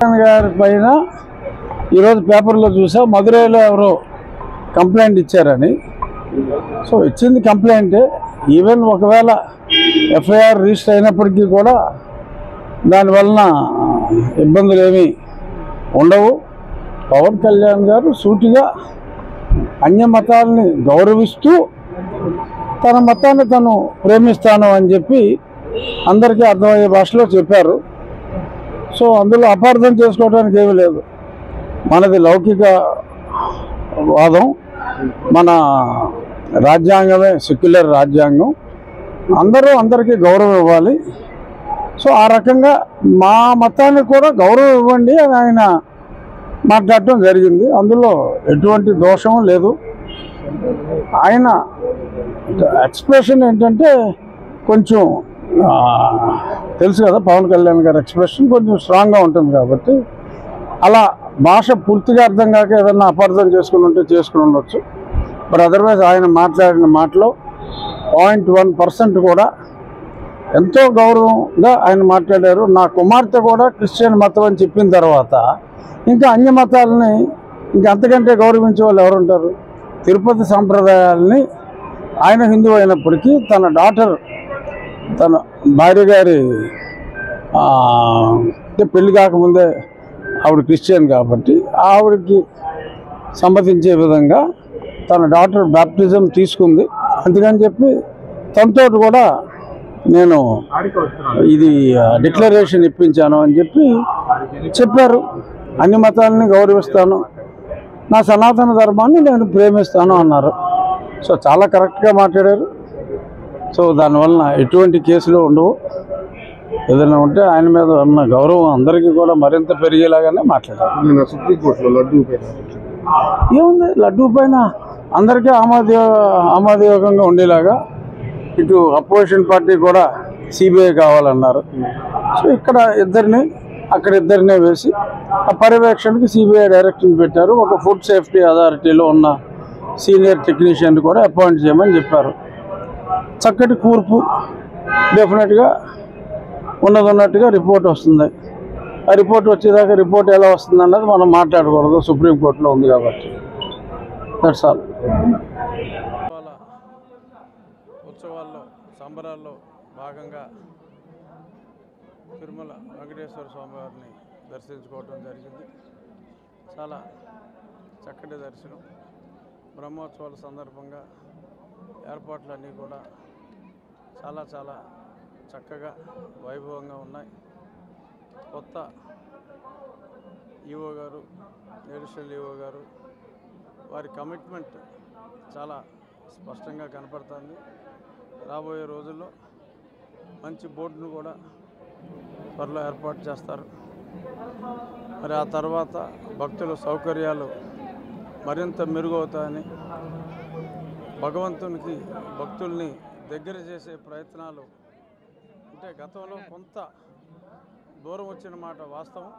గారి పైన ఈరోజు పేపర్లో చూసా మదురైలో ఎవరో కంప్లైంట్ ఇచ్చారని. సో ఇచ్చింది కంప్లైంటే. ఈవెన్ ఒకవేళ ఎఫ్ఐఆర్ రిజిస్టర్ అయినప్పటికీ కూడా దానివలన ఇబ్బందులు ఏమీ ఉండవు. పవన్ కళ్యాణ్ గారు సూటిగా అన్య మతాలని గౌరవిస్తూ తన మతాన్ని తను ప్రేమిస్తాను అని చెప్పి అందరికీ అర్థమయ్యే భాషలో చెప్పారు. సో అందులో అపార్థం చేసుకోవడానికి ఏమీ లేదు. మనది లౌకిక వాదం, మన రాజ్యాంగమే సెక్యులర్ రాజ్యాంగం. అందరికీ గౌరవం ఇవ్వాలి. సో ఆ రకంగా మా మతానికి కూడా గౌరవం ఇవ్వండి అని ఆయన మాట్లాడటం జరిగింది. అందులో ఎటువంటి దోషం లేదు. ఆయన ఎక్స్ప్రెషన్ ఏంటంటే కొంచెం తెలుసు కదా, పవన్ కళ్యాణ్ గారి ఎక్స్ప్రెషన్ కొంచెం స్ట్రాంగ్గా ఉంటుంది కాబట్టి అలా భాష పూర్తిగా అర్థం కాక ఏదన్నా అపార్థం చేసుకుని ఉంటే చేసుకుని ఉండొచ్చు. బట్ అదర్వైజ్ ఆయన మాట్లాడిన మాటలో 0.1% కూడా ఎంతో గౌరవంగా ఆయన మాట్లాడారు. నా కుమార్తె కూడా క్రిస్టియన్ మతం అని చెప్పిన తర్వాత ఇంకా అన్య మతాలని ఇంకా అంతకంటే గౌరవించే వాళ్ళు ఎవరుంటారు? తిరుపతి సాంప్రదాయాలని ఆయన హిందువు అయినప్పటికీ తన డాటర్, తన భార్య గారి పెళ్లి కాకముందే ఆవిడ క్రిస్టియన్ కాబట్టి ఆవిడకి సమ్మతించే విధంగా తన డాటర్ బ్యాప్టిజం తీసుకుంది. అందుకని చెప్పి తనతో కూడా నేను ఇది డిక్లరేషన్ ఇప్పించాను అని చెప్పారు. అన్ని మతాలని గౌరవిస్తాను, నా సనాతన ధర్మాన్ని నేను ప్రేమిస్తాను అన్నారు. సో చాలా కరెక్ట్గా మాట్లాడారు. సో దానివలన ఎటువంటి కేసులు ఉండవు. ఏదైనా ఉంటే ఆయన మీద ఉన్న గౌరవం అందరికీ కూడా మరింత పెరిగేలాగానే మాట్లాడారు. ఏముంది, లడ్డూ పైన అందరికీ ఆమోదయోగంగా ఉండేలాగా ఇటు అపోజిషన్ పార్టీ కూడా సిబిఐ కావాలన్నారు. సో ఇక్కడ అక్కడ ఇద్దరినే వేసి ఆ పర్యవేక్షణకి సిబిఐ డైరెక్టర్ని పెట్టారు. ఒక ఫుడ్ సేఫ్టీ అథారిటీలో ఉన్న సీనియర్ టెక్నీషియన్ కూడా అపాయింట్ చేయమని చెప్పారు. చక్కటి కూర్పు, డెఫినెట్గా ఉన్నట్టుగా రిపోర్ట్ వస్తుంది. ఆ రిపోర్ట్ వచ్చేదాకా రిపోర్ట్ ఎలా వస్తుంది అన్నది మనం మాట్లాడకూడదు, సుప్రీంకోర్టులో ఉంది కాబట్టి. That's all. ఉత్సవాల్లో సంబరాల్లో భాగంగా తిరుమల వెంకటేశ్వర స్వామి వారిని దర్శించుకోవడం జరిగింది. చాలా చక్కటి దర్శనం. బ్రహ్మోత్సవాల సందర్భంగా ఏర్పాట్లన్నీ కూడా చాలా చక్కగా వైభవంగా ఉన్నాయి. కొత్త ఈవో గారు, అడిషనల్ ఈవో గారు, వారి కమిట్మెంట్ చాలా స్పష్టంగా కనపడుతుంది. రాబోయే రోజుల్లో మంచి బోర్డును కూడా త్వరలో ఏర్పాటు చేస్తారు. మరి ఆ తర్వాత భక్తుల సౌకర్యాలు మరింత మెరుగవుతాయని, భగవంతునికి భక్తుల్ని దగ్గర చేసే ప్రయత్నాలు అంటే గతంలో కొంత దూరం వచ్చిన మాట వాస్తవం.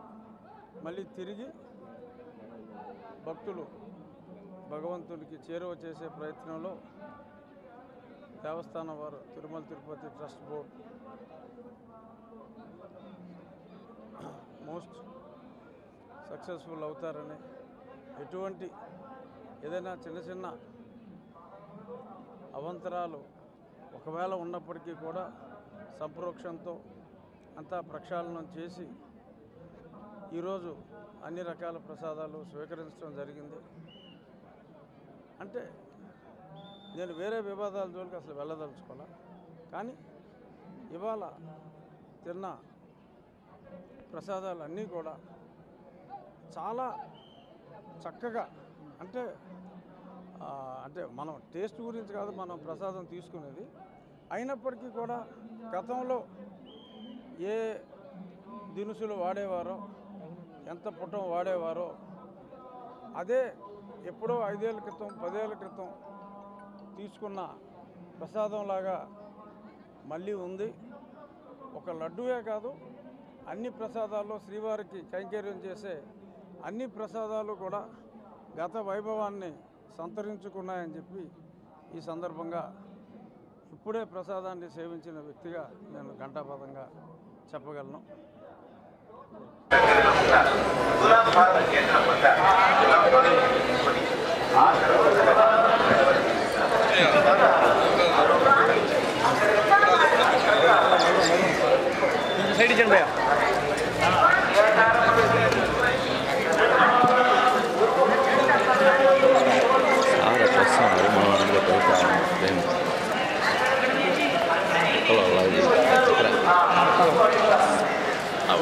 మళ్ళీ తిరిగి భక్తులు భగవంతునికి చేరువ చేసే ప్రయత్నంలో దేవస్థానం వారు, Tirumala Tirupati trust board most successful అవుతారని, ఎటువంటి ఏదైనా చిన్న అవంతరాలు ఒకవేళ ఉన్నప్పటికీ కూడా సంప్రోక్షంతో అంతా ప్రక్షాళనం చేసి ఈరోజు అన్ని రకాల ప్రసాదాలు స్వీకరించడం జరిగింది. అంటే నేను వేరే వివాదాల జోలికి అసలు వెళ్ళదలుచుకోలే. కానీ ఇవాళ తిన్న ప్రసాదాలు అన్నీ కూడా చాలా చక్కగా అంటే మనం టేస్ట్ గురించి కాదు మనం ప్రసాదం తీసుకునేది. అయినప్పటికీ కూడా గతంలో ఏ దినుసులు వాడేవారో, ఎంత పుటం వాడేవారో అదే ఎప్పుడో 5 ఏళ్ల క్రితం 10 ఏళ్ల క్రితం తీసుకున్న ప్రసాదంలాగా మళ్ళీ ఉంది. ఒక లడ్డూయే కాదు, అన్ని ప్రసాదాల్లో శ్రీవారికి కైంకర్యం చేసే అన్ని ప్రసాదాలు కూడా గత వైభవాన్ని సంతరించుకున్నాయని చెప్పి ఈ సందర్భంగా ఇప్పుడే ప్రసాదాన్ని సేవించిన వ్యక్తిగా నేను ఘంటాపథంగా చెప్పగలను. సైడ్ ఇచ్చండి భయ్యా.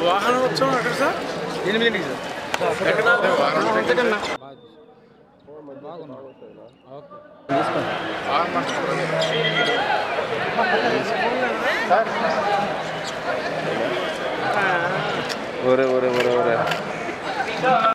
వాహనం వచ్చాము ఎక్కడ సార్? 8 సార్. ఎక్కడ ఒరే